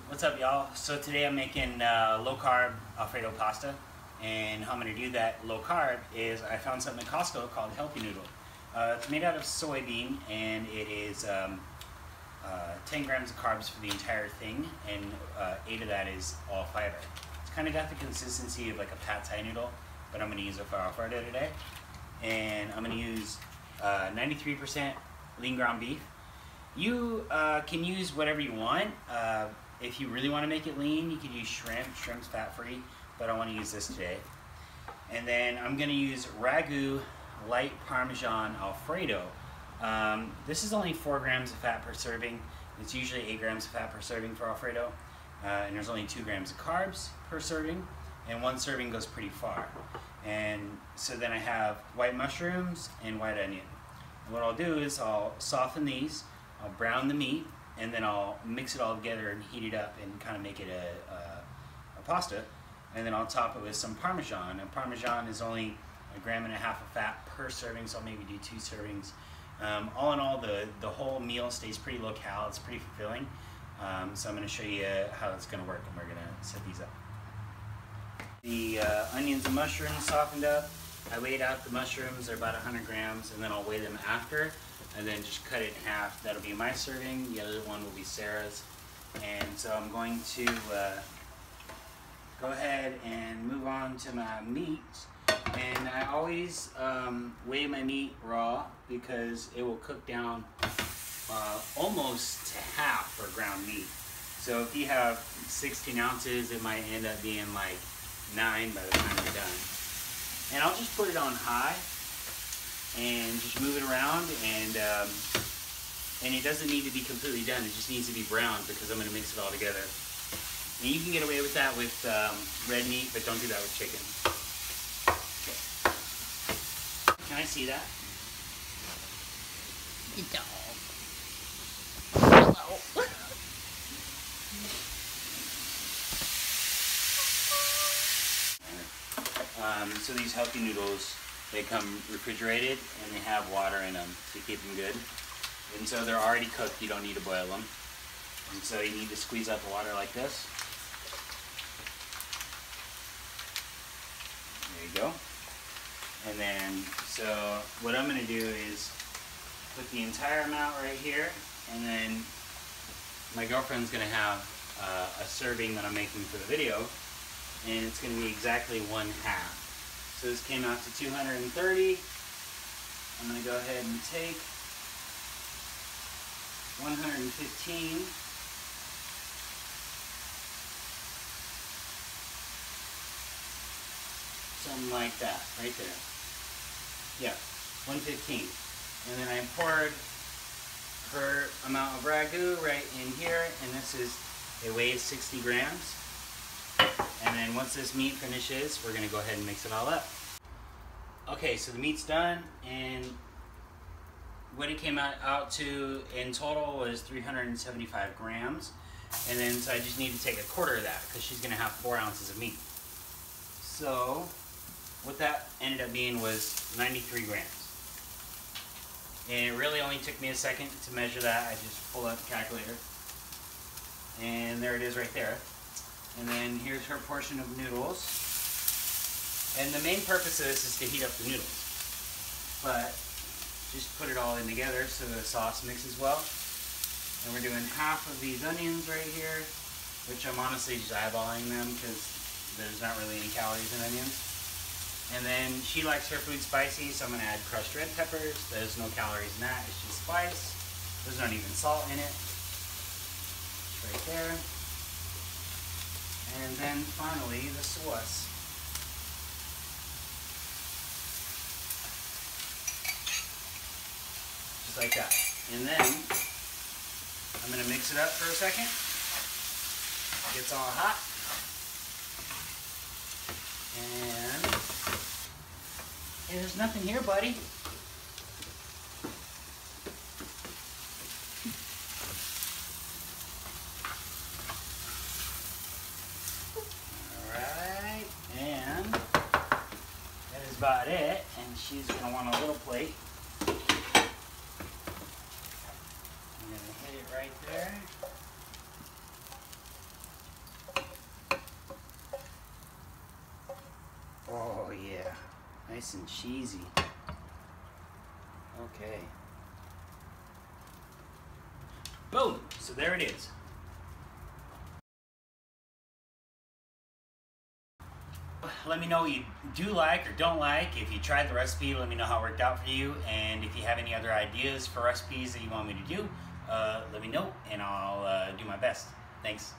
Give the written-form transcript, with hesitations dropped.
What's up, y'all? So today I'm making low carb Alfredo pasta, and how I'm going to do that low carb is I found something at Costco called Healthy Noodle. It's made out of soybean, and it is 10 grams of carbs for the entire thing, and 8 of that is all fiber. It's kind of got the consistency of like a pad thai noodle, but I'm going to use it for Alfredo today. And I'm going to use 93% lean ground beef. You can use whatever you want. If you really want to make it lean, you can use shrimp. Shrimp's fat-free, but I want to use this today. And then I'm going to use Ragu Light Parmesan Alfredo. This is only 4 grams of fat per serving. It's usually 8 grams of fat per serving for Alfredo. And there's only 2 grams of carbs per serving. And 1 serving goes pretty far. And so then I have white mushrooms and white onion. And what I'll do is I'll soften these, I'll brown the meat, and then I'll mix it all together and heat it up and kind of make it a pasta. And then I'll top it with some Parmesan. And Parmesan is only 1.5 grams of fat per serving, so I'll maybe do 2 servings. All in all, the whole meal stays pretty low cal. It's pretty fulfilling. So I'm going to show you how it's going to work, and we're going to set these up. The onions and mushrooms softened up. I weighed out the mushrooms. They're about 100 grams, and then I'll weigh them after. And then just cut it in half. That'll be my serving. The other one will be Sarah's. And so I'm going to go ahead and move on to my meat. And I always weigh my meat raw because it will cook down almost to half for ground meat. So if you have 16 ounces, it might end up being like 9 by the time you're done. And I'll just put it on high and just move it around, and it doesn't need to be completely done. It just needs to be browned because I'm going to mix it all together. And you can get away with that with red meat, but don't do that with chicken. Okay. Can I see that? You don't. Hello. So these healthy noodles, they come refrigerated and they have water in them to keep them good. And so they're already cooked, you don't need to boil them. And so you need to squeeze out the water like this. There you go. And then, so what I'm going to do is put the entire amount right here, and then my girlfriend's going to have a serving that I'm making for the video, and it's going to be exactly 1/2. So this came out to 230. I'm going to go ahead and take 115. Something like that, right there. Yeah, 115. And then I poured her amount of ragu right in here, and it weighs 60 grams. And then once this meat finishes, we're going to go ahead and mix it all up. Okay, so the meat's done, and what it came out to in total was 375 grams. And then so I just need to take 1/4 of that because she's going to have 4 ounces of meat. So what that ended up being was 93 grams. And it really only took me a second to measure that. I just pulled out the calculator. And there it is right there. And then here's her portion of noodles. And the main purpose of this is to heat up the noodles. But just put it all in together so the sauce mixes well. And we're doing half of these onions right here, which I'm honestly just eyeballing them because there's not really any calories in onions. And then she likes her food spicy, so I'm going to add crushed red peppers. There's no calories in that, it's just spice. There's not even salt in it. It's right there. And then finally, the sauce. Just like that. And then, I'm going to mix it up for a second. It gets all hot. And there's nothing here, buddy. About it, and she's going to want a little plate. I'm going to hit it right there. Nice and cheesy. Okay. Boom! So there it is. Let me know what you do like or don't like. If you tried the recipe, let me know how it worked out for you. And if you have any other ideas for recipes that you want me to do, let me know and I'll do my best. Thanks.